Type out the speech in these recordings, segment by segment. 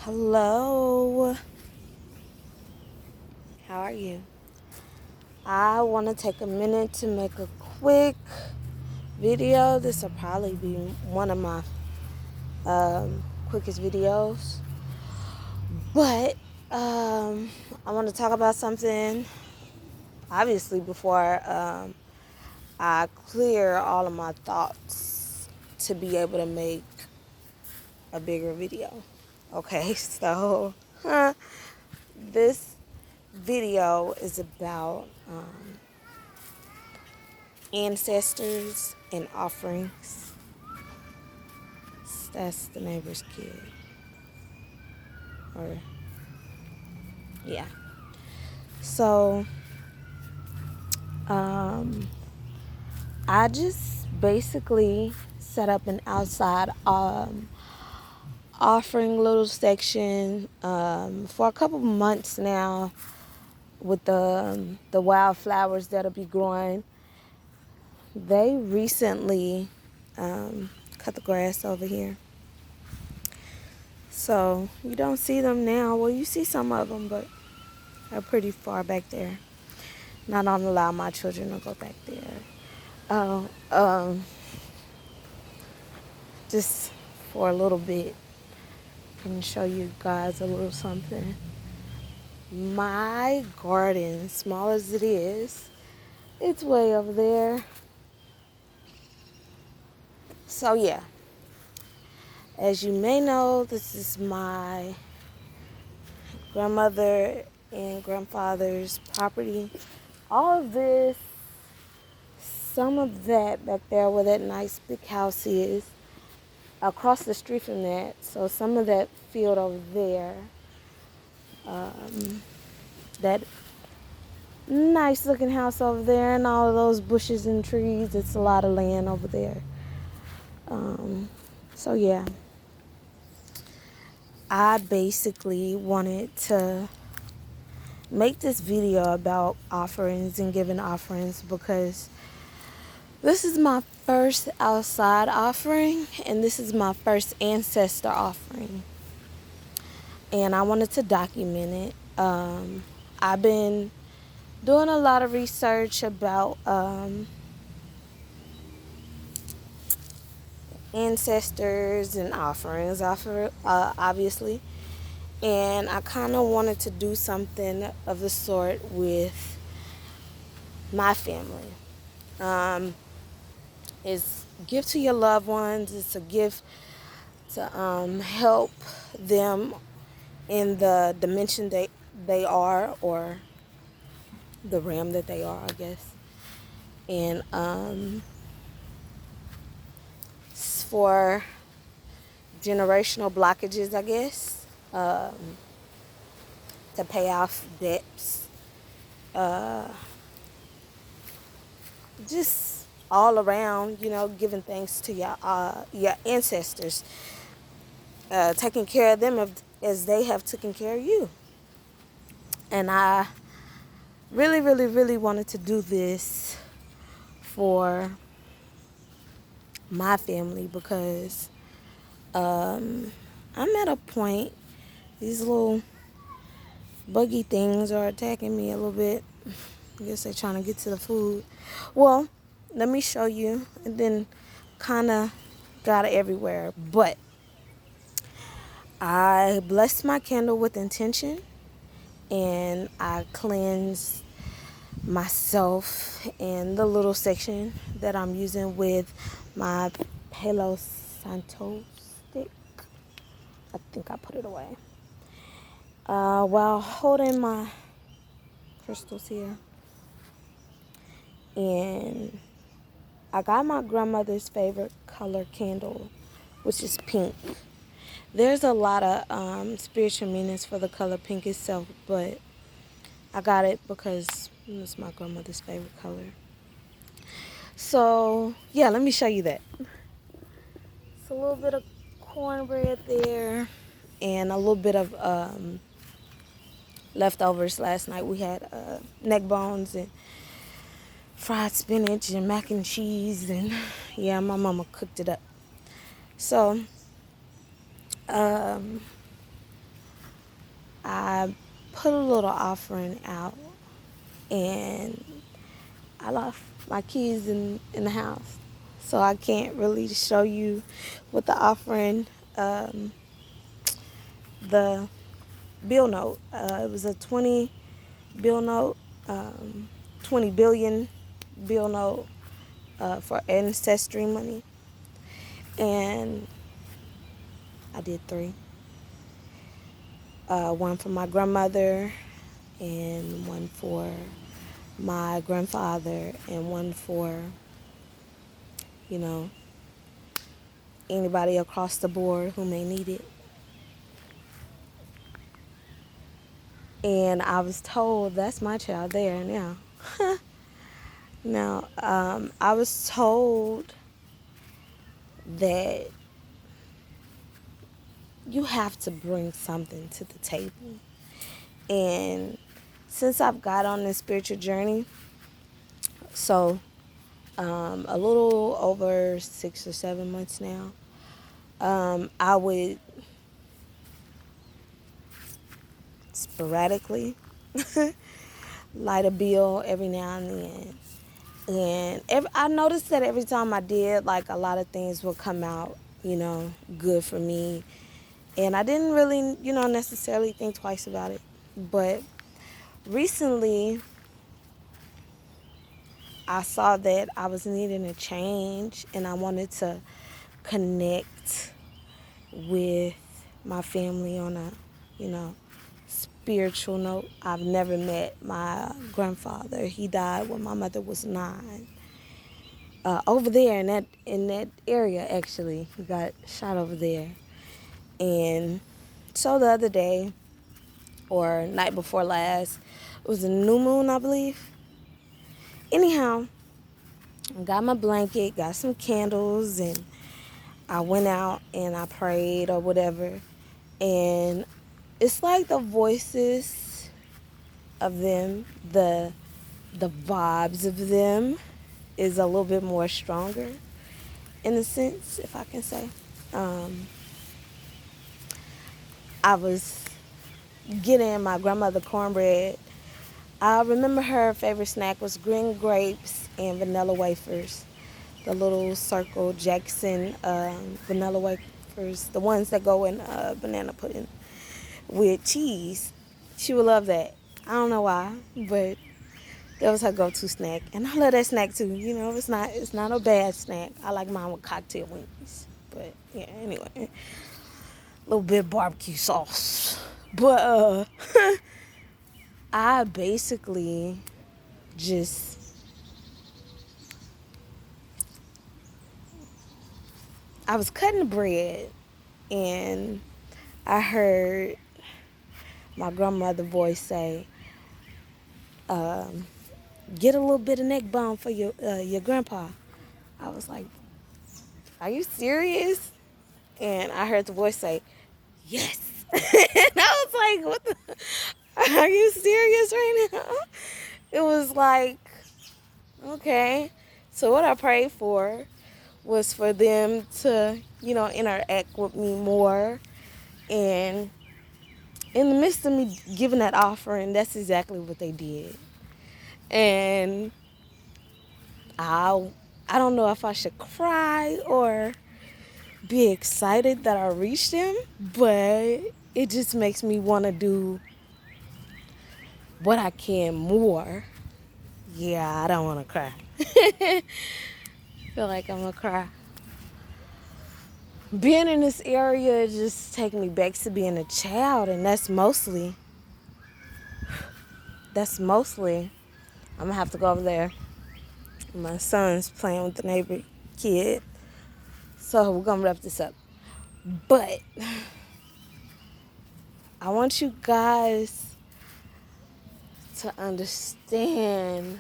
Hello, how are you? I want to take a minute to make a quick video. This will probably be one of my quickest videos, but I want to talk about something obviously before I clear all of my thoughts to be able to make a bigger video. Okay, so this video is about ancestors and offerings. That's the neighbor's kid. Or, yeah. So, I just basically set up an outside offering little section for a couple months now with the wildflowers that'll be growing. They recently cut the grass over here. So you don't see them now. Well, you see some of them, but they're pretty far back there. And I don't allow my children to go back there. Uh, um, just for a little bit and show you guys a little something. My garden, small as it is, it's way over there. So yeah, as you may know, this is my grandmother and grandfather's property. All of this, some of that back there where that nice big house is, across the street from that, so some of that field over there, that nice looking house over there and all of those bushes and trees, it's a lot of land over there. So yeah, I basically wanted to make this video about offerings and giving offerings because this is my first outside offering and this is my first ancestor offering. And I wanted to document it. I've been doing a lot of research about ancestors and offerings, obviously. And I kind of wanted to do something of the sort with my family. It's give to your loved ones. It's a gift to help them in the dimension they are, or the realm that they are, I guess. And it's for generational blockages, I guess, to pay off debts, just all around, giving thanks to your ancestors, taking care of them as they have taken care of you. And I really, really, really wanted to do this for my family because I'm at a point, these little buggy things are attacking me a little bit. I guess they're trying to get to the food. Well, let me show you, and then kind of got it everywhere. But I blessed my candle with intention, and I cleansed myself in the little section that I'm using with my Palo Santo stick. I think I put it away. While holding my crystals here. And I got my grandmother's favorite color candle, which is pink. There's a lot of spiritual meanings for the color pink itself, but I got it because it's my grandmother's favorite color. So, yeah, let me show you that. It's a little bit of cornbread there and a little bit of leftovers last night. We had neck bones and fried spinach and mac and cheese, and yeah, my mama cooked it up. So, I put a little offering out, and I left my keys in the house. So I can't really show you what the offering, the bill note. It was a 20 bill note, 20 billion bill note for ancestry money. And I did 3. One for my grandmother, and one for my grandfather, and one for, you know, anybody across the board who may need it. And I was told, that's my child there now. Now, I was told that you have to bring something to the table. And since I've got on this spiritual journey, so a little over 6 or 7 months now, I would sporadically light a bill every now and then. And I noticed that every time I did, like, a lot of things would come out, good for me. And I didn't really, necessarily think twice about it. But recently, I saw that I was needing a change, and I wanted to connect with my family on a, spiritual note. I've never met my grandfather. He died when my mother was 9. Over there in that area, actually, he got shot over there. And so the other day, or night before last, it was a new moon, I believe. Anyhow, I got my blanket, got some candles, and I went out and I prayed or whatever. And it's like the voices of them, the vibes of them is a little bit more stronger, in a sense, if I can say. I was getting my grandmother cornbread. I remember her favorite snack was green grapes and vanilla wafers. The little circle Jackson vanilla wafers, the ones that go in banana pudding with cheese. She would love that. I don't know why, but that was her go-to snack. And I love that snack too. It's not a bad snack. I like mine with cocktail wings. But yeah, anyway. A little bit of barbecue sauce. But I basically just I was cutting the bread, and I heard my grandmother's voice say, get a little bit of neck bone for your grandpa. I was like, are you serious? And I heard the voice say, yes. And I was like, what the, are you serious right now? It was like, okay. So what I prayed for was for them to, interact with me more. And in the midst of me giving that offering, that's exactly what they did. And I don't know if I should cry or be excited that I reached them, but it just makes me want to do what I can more. Yeah, I don't want to cry. Feel like I'm gonna cry. Being in this area just take me back to being a child, and that's mostly I'm gonna have to go over there. My son's playing with the neighbor kid, so we're gonna wrap this up. But I want you guys to understand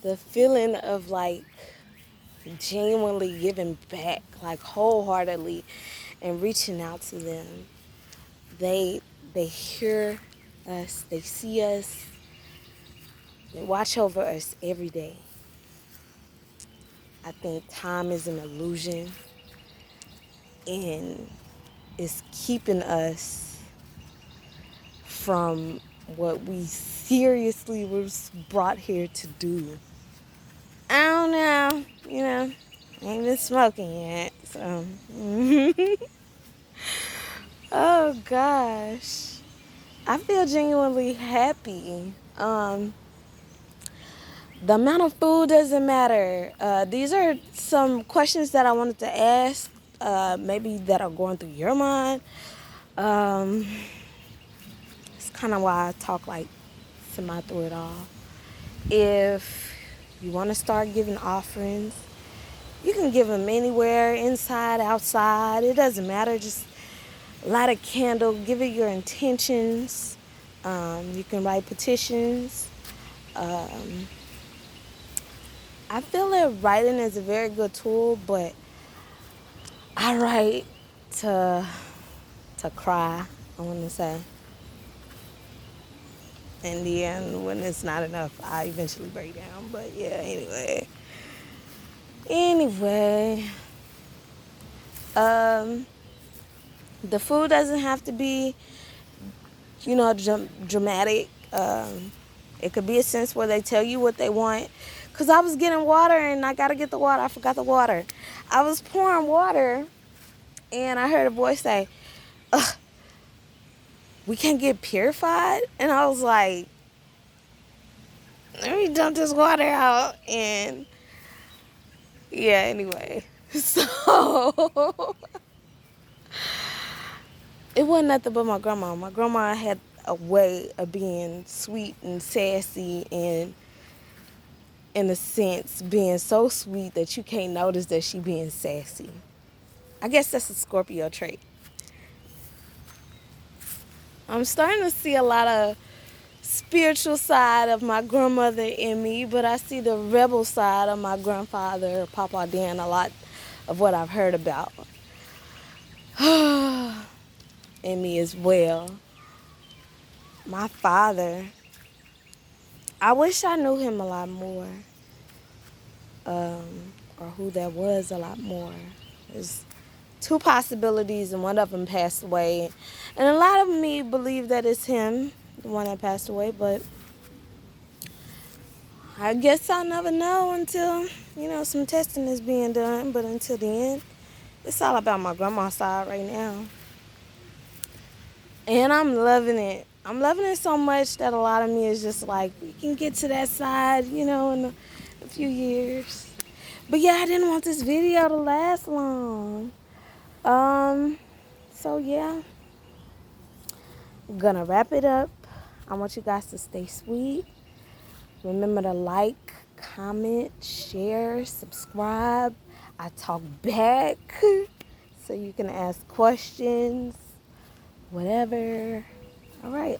the feeling of, like, genuinely giving back, like, wholeheartedly, and reaching out to them. They hear us, they see us, they watch over us every day. I think time is an illusion, and it's keeping us from what we seriously was brought here to do. I don't know, I ain't been smoking yet, so. Oh gosh. I feel genuinely happy. The amount of food doesn't matter. These are some questions that I wanted to ask, maybe that are going through your mind. It's kind of why I talk like semi through it all. If you want to start giving offerings, you can give them anywhere, inside, outside. It doesn't matter. Just light a candle, give it your intentions. You can write petitions. I feel that writing is a very good tool, but I write to cry, I want to say. In the end, when it's not enough, I eventually break down. But yeah, anyway. The food doesn't have to be, dramatic. It could be a sense where they tell you what they want. Because I was getting water and I got to get the water. I forgot the water. I was pouring water and I heard a voice say, "Ugh, we can't get purified?" And I was like, let me dump this water out. And yeah, anyway. So it wasn't nothing but my grandma. My grandma had a way of being sweet and sassy and, in a sense, being so sweet that you can't notice that she being sassy. I guess that's a Scorpio trait. I'm starting to see a lot of spiritual side of my grandmother in me, but I see the rebel side of my grandfather, Papa Dan, a lot of what I've heard about in me as well. My father, I wish I knew him a lot more, or who that was a lot more. There's two possibilities, and one of them passed away. And a lot of me believe that it's him, the one that passed away, but I guess I'll never know until, some testing is being done. But until then, it's all about my grandma's side right now. And I'm loving it. I'm loving it so much that a lot of me is just like, we can get to that side, in a few years. But yeah, I didn't want this video to last long. So yeah, I'm gonna wrap it up. I want you guys to stay sweet. Remember to like, comment, share, subscribe. I talk back so you can ask questions, whatever. All right.